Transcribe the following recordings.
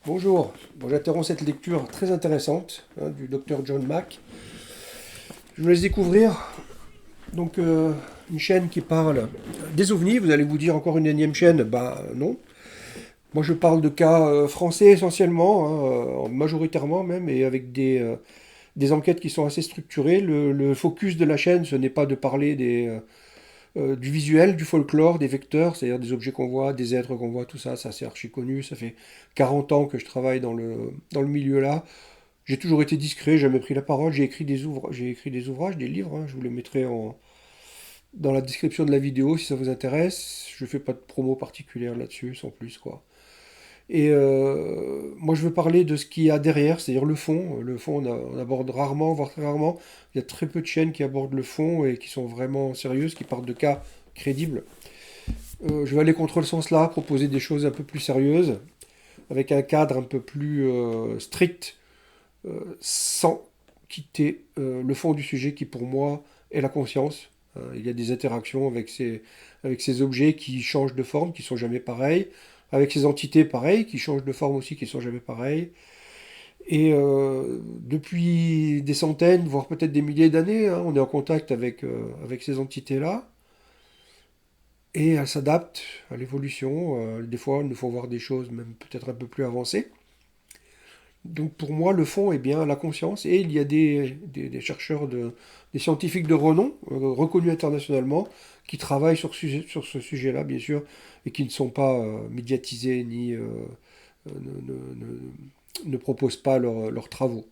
Bonjour, j'interromps cette lecture très intéressante du docteur John Mack. Je vous laisse découvrir une chaîne qui parle des ovnis. Vous allez vous dire encore une énième chaîne? Bah non. Moi je parle de cas français essentiellement, majoritairement même, et avec des enquêtes qui sont assez structurées. Le focus de la chaîne, ce n'est pas de parler du visuel, du folklore, des vecteurs, c'est-à-dire des objets qu'on voit, des êtres qu'on voit, tout ça, ça c'est archi connu. Ça fait 40 ans que je travaille dans le milieu là. J'ai toujours été discret, j'ai jamais pris la parole, j'ai écrit des ouvrages, des livres, je vous les mettrai dans la description de la vidéo si ça vous intéresse. Je fais pas de promo particulière là-dessus, sans plus quoi. Et moi je veux parler de ce qu'il y a derrière, c'est-à-dire le fond. Le fond on aborde rarement, voire très rarement. Il y a très peu de chaînes qui abordent le fond et qui sont vraiment sérieuses, qui partent de cas crédibles. Je vais aller contre le sens là, proposer des choses un peu plus sérieuses, avec un cadre un peu plus strict, sans quitter le fond du sujet qui pour moi est la conscience. Il y a des interactions avec ces objets qui changent de forme, qui sont jamais pareils, avec ces entités pareilles, qui changent de forme aussi, qui sont jamais pareilles. Et depuis des centaines, voire peut-être des milliers d'années, on est en contact avec ces entités-là. Et elles s'adaptent à l'évolution. Des fois, elles nous font voir des choses même peut-être un peu plus avancées. Donc pour moi, le fond est bien la conscience, et il y a des chercheurs, des scientifiques de renom, reconnus internationalement, qui travaillent sur ce sujet-là, bien sûr, et qui ne sont pas médiatisés ni ne proposent pas leurs travaux.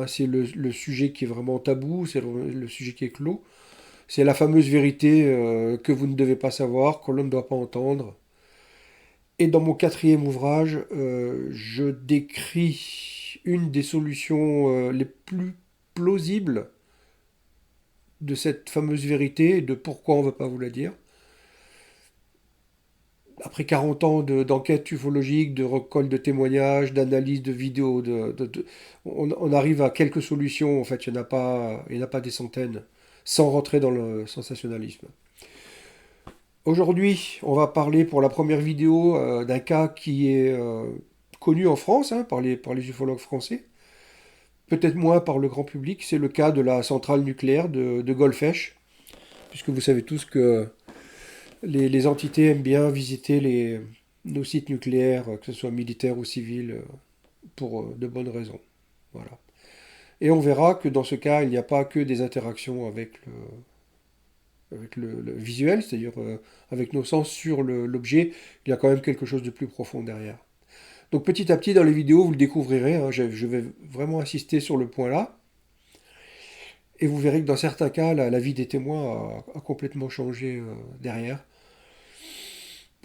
C'est le sujet qui est vraiment tabou, c'est le sujet qui est clos. C'est la fameuse vérité que vous ne devez pas savoir, que l'on ne doit pas entendre. Et dans mon quatrième ouvrage, je décris une des solutions les plus plausibles de cette fameuse vérité et de pourquoi on ne veut pas vous la dire. Après 40 ans d'enquête ufologique, de recueil de témoignages, d'analyse de vidéos, on arrive à quelques solutions. En fait, il n'y en a pas des centaines, sans rentrer dans le sensationnalisme. Aujourd'hui, on va parler pour la première vidéo d'un cas qui est connu en France par les ufologues français, peut-être moins par le grand public. C'est le cas de la centrale nucléaire de Golfech, puisque vous savez tous que les entités aiment bien visiter nos sites nucléaires, que ce soit militaires ou civils, pour de bonnes raisons. Voilà. Et on verra que dans ce cas, il n'y a pas que des interactions avec le visuel, c'est-à-dire avec nos sens sur l'objet, il y a quand même quelque chose de plus profond derrière. Donc petit à petit dans les vidéos, vous le découvrirez, je vais vraiment insister sur le point là, et vous verrez que dans certains cas, la vie des témoins a complètement changé derrière.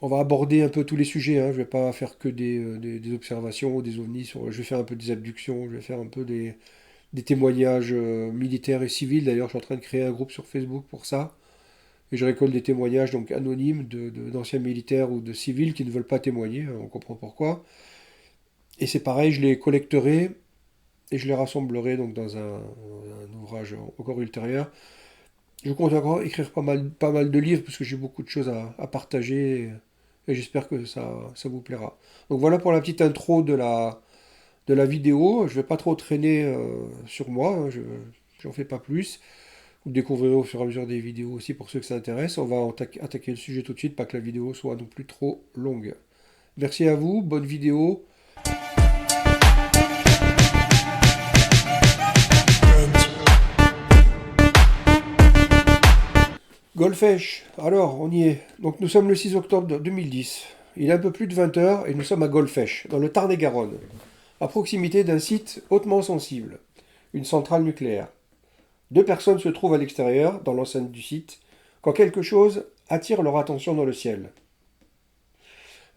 On va aborder un peu tous les sujets, je ne vais pas faire que des observations, des ovnis, je vais faire un peu des abductions, je vais faire un peu des témoignages militaires et civils. D'ailleurs, je suis en train de créer un groupe sur Facebook pour ça. Et je récolte des témoignages donc anonymes d'anciens militaires ou de civils qui ne veulent pas témoigner, on comprend pourquoi. Et c'est pareil, je les collecterai et je les rassemblerai donc dans un ouvrage encore ultérieur. Je compte encore écrire pas mal de livres parce que j'ai beaucoup de choses à partager, et j'espère que ça vous plaira. Donc voilà pour la petite intro de la vidéo. Je ne vais pas trop traîner sur moi, j'en fais pas plus. Vous découvrirez au fur et à mesure des vidéos aussi pour ceux que ça intéresse. On va attaquer le sujet tout de suite, pas que la vidéo soit non plus trop longue. Merci à vous, bonne vidéo. Golfech, alors on y est. Donc nous sommes le 6 octobre 2010. Il est un peu plus de 20 heures et nous sommes à Golfech, dans le Tarn-et-Garonne, à proximité d'un site hautement sensible, une centrale nucléaire. Deux personnes se trouvent à l'extérieur, dans l'enceinte du site, quand quelque chose attire leur attention dans le ciel.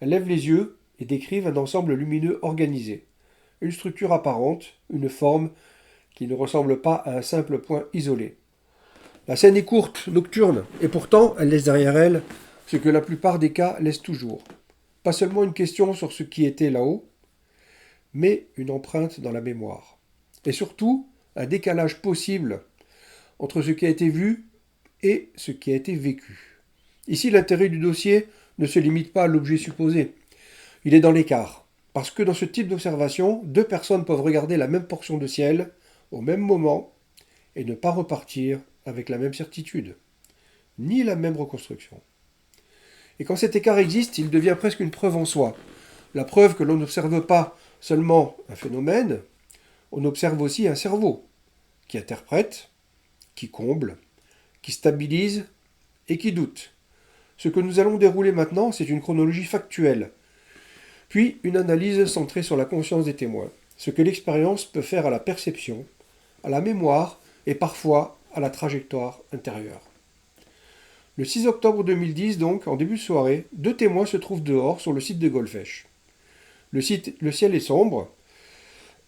Elles lèvent les yeux et décrivent un ensemble lumineux organisé. Une structure apparente, une forme qui ne ressemble pas à un simple point isolé. La scène est courte, nocturne, et pourtant elle laisse derrière elle ce que la plupart des cas laissent toujours. Pas seulement une question sur ce qui était là-haut, mais une empreinte dans la mémoire. Et surtout, un décalage possible entre ce qui a été vu et ce qui a été vécu. Ici, l'intérêt du dossier ne se limite pas à l'objet supposé. Il est dans l'écart. Parce que dans ce type d'observation, deux personnes peuvent regarder la même portion de ciel au même moment et ne pas repartir avec la même certitude, ni la même reconstruction. Et quand cet écart existe, il devient presque une preuve en soi. La preuve que l'on n'observe pas seulement un phénomène, on observe aussi un cerveau qui interprète, qui comble, qui stabilise et qui doute. Ce que nous allons dérouler maintenant, c'est une chronologie factuelle, puis une analyse centrée sur la conscience des témoins, ce que l'expérience peut faire à la perception, à la mémoire et parfois à la trajectoire intérieure. Le 6 octobre 2010, donc, en début de soirée, deux témoins se trouvent dehors sur le site de Golfech. Le ciel est sombre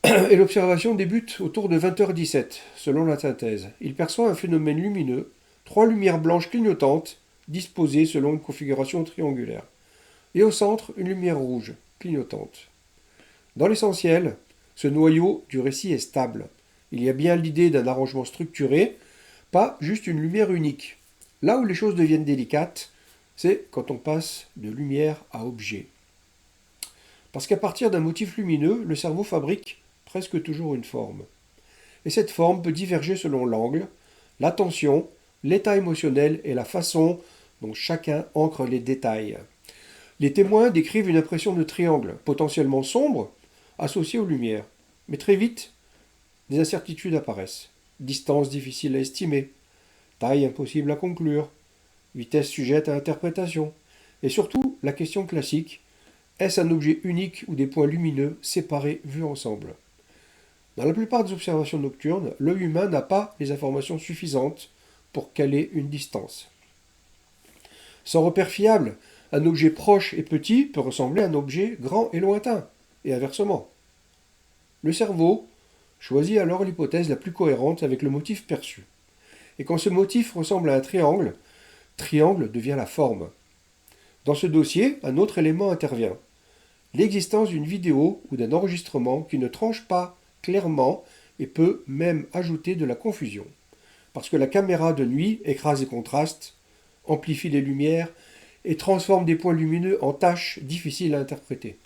et l'observation débute autour de 20h17, selon la synthèse. Il perçoit un phénomène lumineux, trois lumières blanches clignotantes disposées selon une configuration triangulaire. Et au centre, une lumière rouge clignotante. Dans l'essentiel, ce noyau du récit est stable. Il y a bien l'idée d'un arrangement structuré, pas juste une lumière unique. Là où les choses deviennent délicates, c'est quand on passe de lumière à objet. Parce qu'à partir d'un motif lumineux, le cerveau fabrique presque toujours une forme. Et cette forme peut diverger selon l'angle, l'attention, l'état émotionnel et la façon dont chacun ancre les détails. Les témoins décrivent une impression de triangle, potentiellement sombre, associé aux lumières. Mais très vite, des incertitudes apparaissent. Distance difficile à estimer, taille impossible à conclure, vitesse sujette à interprétation. Et surtout, la question classique, est-ce un objet unique ou des points lumineux séparés vus ensemble? Dans la plupart des observations nocturnes, l'œil humain n'a pas les informations suffisantes pour caler une distance. Sans repère fiable, un objet proche et petit peut ressembler à un objet grand et lointain, et inversement. Le cerveau choisit alors l'hypothèse la plus cohérente avec le motif perçu. Et quand ce motif ressemble à un triangle, triangle devient la forme. Dans ce dossier, un autre élément intervient. L'existence d'une vidéo ou d'un enregistrement qui ne tranche pas clairement et peut même ajouter de la confusion. Parce que la caméra de nuit écrase les contrastes, amplifie les lumières et transforme des points lumineux en taches difficiles à interpréter.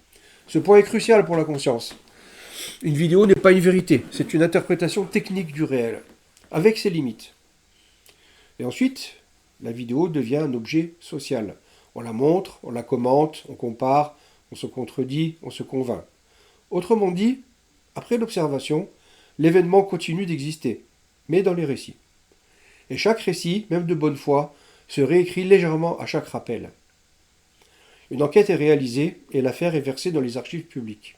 Ce point est crucial pour la conscience. Une vidéo n'est pas une vérité, c'est une interprétation technique du réel, avec ses limites. Et ensuite, la vidéo devient un objet social. On la montre, on la commente, on compare, on se contredit, on se convainc. Autrement dit, après l'observation, l'événement continue d'exister, mais dans les récits. Et chaque récit, même de bonne foi, se réécrit légèrement à chaque rappel. Une enquête est réalisée et l'affaire est versée dans les archives publiques,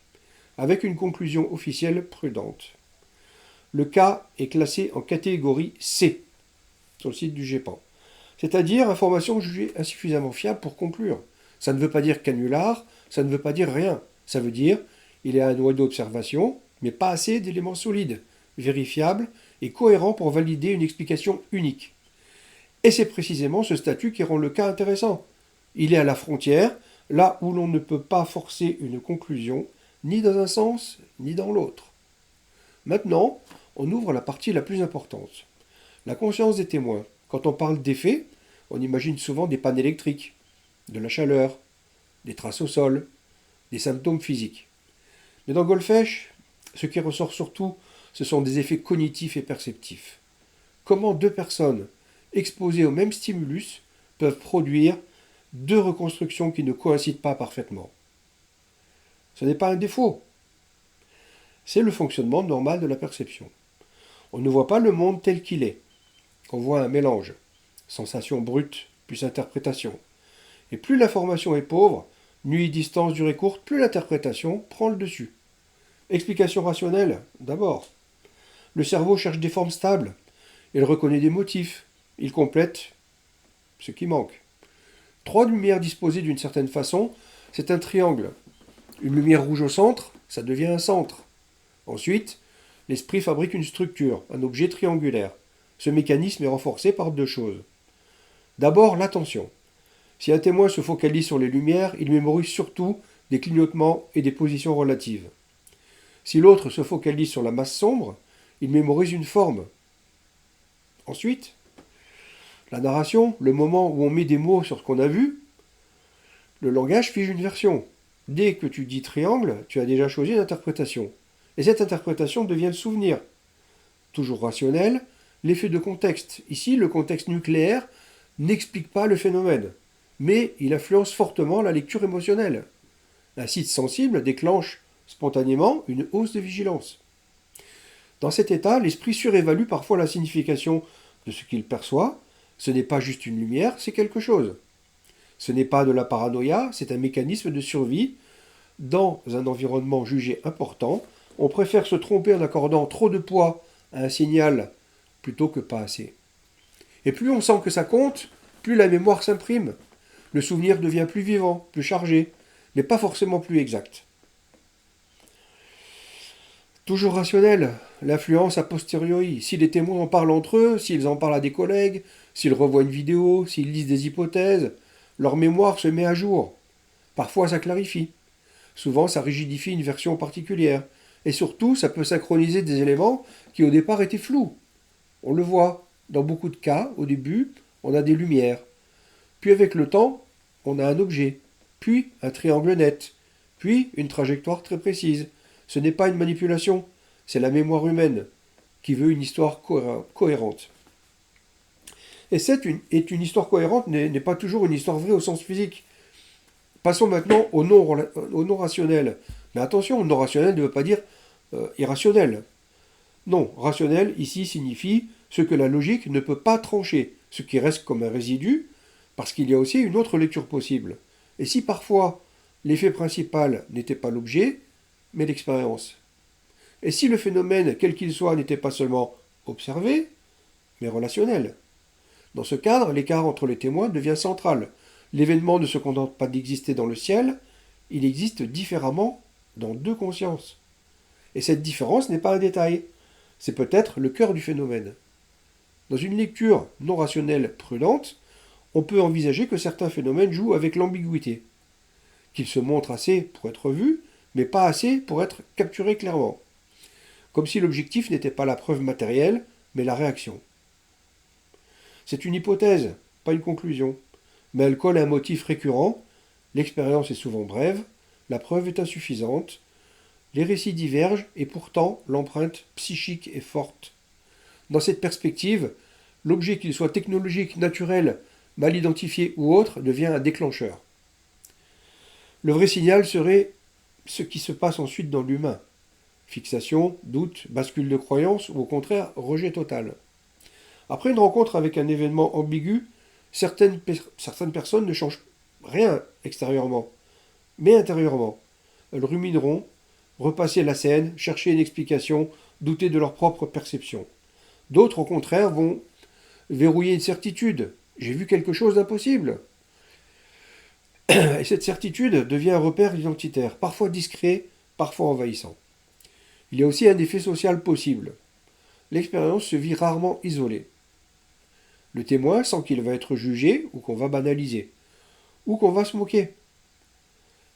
avec une conclusion officielle prudente. Le cas est classé en catégorie C, sur le site du GEPAN, c'est-à-dire information jugée insuffisamment fiable pour conclure. Ça ne veut pas dire canular, ça ne veut pas dire rien. Ça veut dire il y a un noyau d'observation, mais pas assez d'éléments solides, vérifiables et cohérents pour valider une explication unique. Et c'est précisément ce statut qui rend le cas intéressant. Il est à la frontière, là où l'on ne peut pas forcer une conclusion, ni dans un sens, ni dans l'autre. Maintenant, on ouvre la partie la plus importante. La conscience des témoins. Quand on parle d'effets, on imagine souvent des pannes électriques, de la chaleur, des traces au sol, des symptômes physiques. Mais dans Golfech, ce qui ressort surtout, ce sont des effets cognitifs et perceptifs. Comment deux personnes exposées au même stimulus peuvent produire deux reconstructions qui ne coïncident pas parfaitement? Ce n'est pas un défaut. C'est le fonctionnement normal de la perception. On ne voit pas le monde tel qu'il est. On voit un mélange. Sensation brute plus interprétation. Et plus l'information est pauvre, nuit, distance, durée courte, plus l'interprétation prend le dessus. Explication rationnelle, d'abord. Le cerveau cherche des formes stables. Il reconnaît des motifs. Il complète ce qui manque. Trois lumières disposées d'une certaine façon, c'est un triangle. Une lumière rouge au centre, ça devient un centre. Ensuite, l'esprit fabrique une structure, un objet triangulaire. Ce mécanisme est renforcé par deux choses. D'abord, l'attention. Si un témoin se focalise sur les lumières, il mémorise surtout des clignotements et des positions relatives. Si l'autre se focalise sur la masse sombre, il mémorise une forme. Ensuite, la narration, le moment où on met des mots sur ce qu'on a vu, le langage fige une version. Dès que tu dis triangle, tu as déjà choisi une interprétation. Et cette interprétation devient le souvenir. Toujours rationnel, l'effet de contexte. Ici, le contexte nucléaire n'explique pas le phénomène, mais il influence fortement la lecture émotionnelle. Un site sensible déclenche spontanément une hausse de vigilance. Dans cet état, l'esprit surévalue parfois la signification de ce qu'il perçoit. Ce n'est pas juste une lumière, c'est quelque chose. Ce n'est pas de la paranoïa, c'est un mécanisme de survie. Dans un environnement jugé important, on préfère se tromper en accordant trop de poids à un signal plutôt que pas assez. Et plus on sent que ça compte, plus la mémoire s'imprime. Le souvenir devient plus vivant, plus chargé, mais pas forcément plus exact. Toujours rationnel, l'influence a posteriori. Si les témoins en parlent entre eux, s'ils en parlent à des collègues, s'ils revoient une vidéo, s'ils lisent des hypothèses, leur mémoire se met à jour. Parfois ça clarifie. Souvent ça rigidifie une version particulière. Et surtout, ça peut synchroniser des éléments qui au départ étaient flous. On le voit, dans beaucoup de cas, au début, on a des lumières. Puis avec le temps, on a un objet. Puis un triangle net. Puis une trajectoire très précise. Ce n'est pas une manipulation, c'est la mémoire humaine qui veut une histoire cohérente. Et une histoire cohérente n'est pas toujours une histoire vraie au sens physique. Passons maintenant au non rationnel. Mais attention, non rationnel ne veut pas dire irrationnel. Non, rationnel ici signifie ce que la logique ne peut pas trancher, ce qui reste comme un résidu, parce qu'il y a aussi une autre lecture possible. Et si parfois l'effet principal n'était pas l'objet, mais l'expérience. Et si le phénomène, quel qu'il soit, n'était pas seulement observé, mais relationnel. Dans ce cadre, l'écart entre les témoins devient central. L'événement ne se contente pas d'exister dans le ciel, il existe différemment dans deux consciences. Et cette différence n'est pas un détail, c'est peut-être le cœur du phénomène. Dans une lecture non rationnelle prudente, on peut envisager que certains phénomènes jouent avec l'ambiguïté, qu'ils se montrent assez pour être vus, mais pas assez pour être capturés clairement. Comme si l'objectif n'était pas la preuve matérielle, mais la réaction. C'est une hypothèse, pas une conclusion, mais elle colle à un motif récurrent. L'expérience est souvent brève, la preuve est insuffisante, les récits divergent et pourtant l'empreinte psychique est forte. Dans cette perspective, l'objet, qu'il soit technologique, naturel, mal identifié ou autre, devient un déclencheur. Le vrai signal serait ce qui se passe ensuite dans l'humain. Fixation, doute, bascule de croyance ou au contraire rejet total. Après une rencontre avec un événement ambigu, certaines personnes ne changent rien extérieurement, mais intérieurement. Elles rumineront, repasser la scène, chercher une explication, douter de leur propre perception. D'autres, au contraire, vont verrouiller une certitude. J'ai vu quelque chose d'impossible. Et cette certitude devient un repère identitaire, parfois discret, parfois envahissant. Il y a aussi un effet social possible. L'expérience se vit rarement isolée. Le témoin sent qu'il va être jugé ou qu'on va banaliser, ou qu'on va se moquer.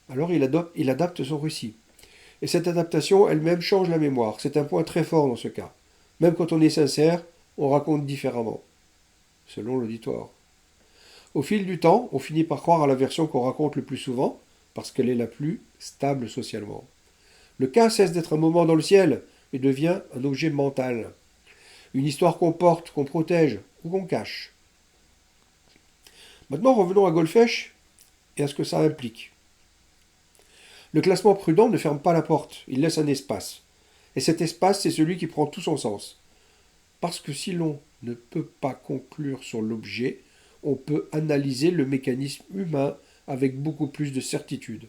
Alors il adapte son récit. Et cette adaptation elle-même change la mémoire. C'est un point très fort dans ce cas. Même quand on est sincère, on raconte différemment, selon l'auditoire. Au fil du temps, on finit par croire à la version qu'on raconte le plus souvent, parce qu'elle est la plus stable socialement. Le cas cesse d'être un moment dans le ciel et devient un objet mental. Une histoire qu'on porte, qu'on protège ou qu'on cache. Maintenant, revenons à Goldfish et à ce que ça implique. Le classement prudent ne ferme pas la porte, il laisse un espace. Et cet espace, c'est celui qui prend tout son sens. Parce que si l'on ne peut pas conclure sur l'objet, on peut analyser le mécanisme humain avec beaucoup plus de certitude.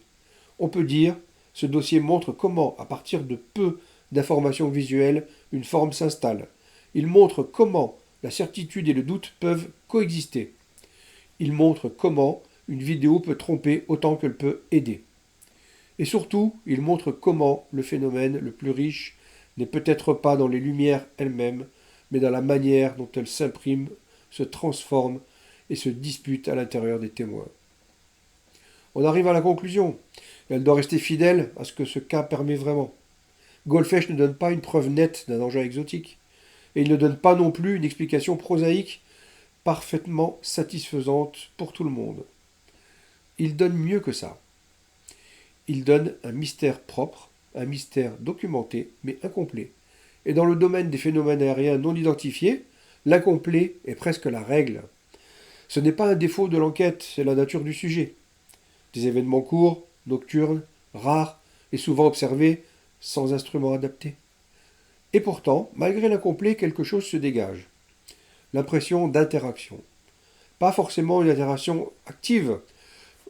On peut dire, ce dossier montre comment, à partir de peu d'informations visuelles, une forme s'installe. Il montre comment la certitude et le doute peuvent coexister. Il montre comment une vidéo peut tromper autant qu'elle peut aider. Et surtout, il montre comment le phénomène le plus riche n'est peut-être pas dans les lumières elles-mêmes, mais dans la manière dont elles s'impriment, se transforment et se disputent à l'intérieur des témoins. On arrive à la conclusion. Elle doit rester fidèle à ce que ce cas permet vraiment. Goldfish ne donne pas une preuve nette d'un danger exotique, et il ne donne pas non plus une explication prosaïque parfaitement satisfaisante pour tout le monde. Il donne mieux que ça. Il donne un mystère propre, un mystère documenté, mais incomplet. Et dans le domaine des phénomènes aériens non identifiés, l'incomplet est presque la règle. Ce n'est pas un défaut de l'enquête, c'est la nature du sujet. Des événements courts, nocturnes, rares et souvent observés sans instrument adapté. Et pourtant, malgré l'incomplet, quelque chose se dégage. L'impression d'interaction. Pas forcément une interaction active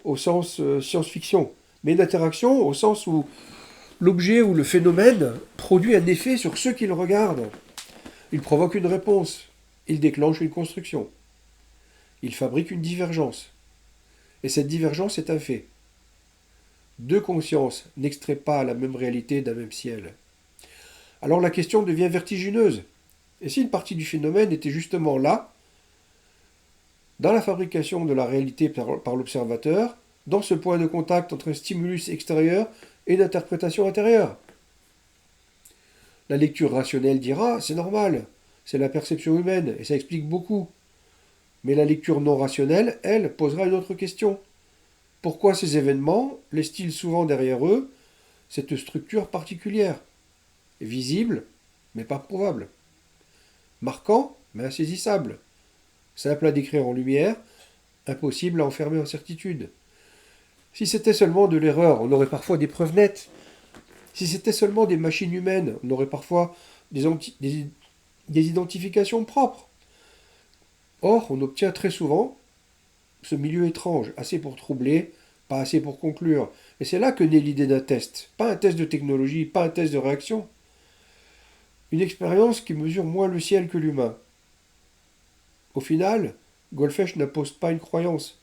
au sens science-fiction, mais une interaction au sens où l'objet ou le phénomène produit un effet sur ceux qui le regardent. Il provoque une réponse. Il déclenche une construction. Il fabrique une divergence. Et cette divergence est un fait. Deux consciences n'extraient pas la même réalité d'un même ciel. Alors la question devient vertigineuse. Et si une partie du phénomène était justement là, dans la fabrication de la réalité par l'observateur, dans ce point de contact entre un stimulus extérieur et une interprétation intérieure? La lecture rationnelle dira, c'est normal, c'est la perception humaine, et ça explique beaucoup. Mais la lecture non rationnelle, elle, posera une autre question. Pourquoi ces événements laissent-ils souvent derrière eux cette structure particulière, visible, mais pas probable, marquant, mais insaisissable, simple à décrire en lumière, impossible à enfermer en certitude? Si c'était seulement de l'erreur, on aurait parfois des preuves nettes. Si c'était seulement des machines humaines, on aurait parfois des identifications propres. Or, on obtient très souvent ce milieu étrange, assez pour troubler, pas assez pour conclure. Et c'est là que naît l'idée d'un test. Pas un test de technologie, pas un test de réaction. Une expérience qui mesure moins le ciel que l'humain. Au final, Goldfish n'impose pas une croyance.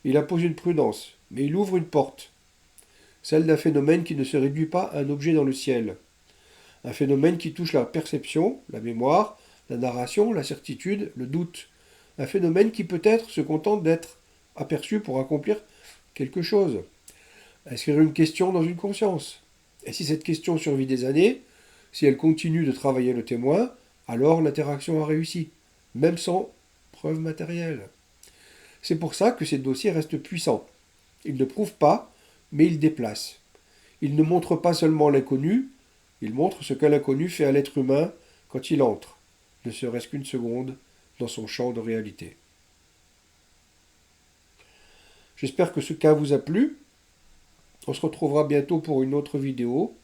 Il impose une prudence, mais il ouvre une porte. Celle d'un phénomène qui ne se réduit pas à un objet dans le ciel. Un phénomène qui touche la perception, la mémoire, la narration, la certitude, le doute. Un phénomène qui peut-être se contente d'être aperçu pour accomplir quelque chose. Inscrire une question dans une conscience. Et si cette question survit des années, si elle continue de travailler le témoin, alors l'interaction a réussi, même sans preuve matérielle. C'est pour ça que ces dossiers restent puissants. Ils ne prouvent pas, mais ils déplacent. Ils ne montrent pas seulement l'inconnu, ils montrent ce que l'inconnu fait à l'être humain quand il entre, ne serait-ce qu'une seconde, dans son champ de réalité. J'espère que ce cas vous a plu. On se retrouvera bientôt pour une autre vidéo.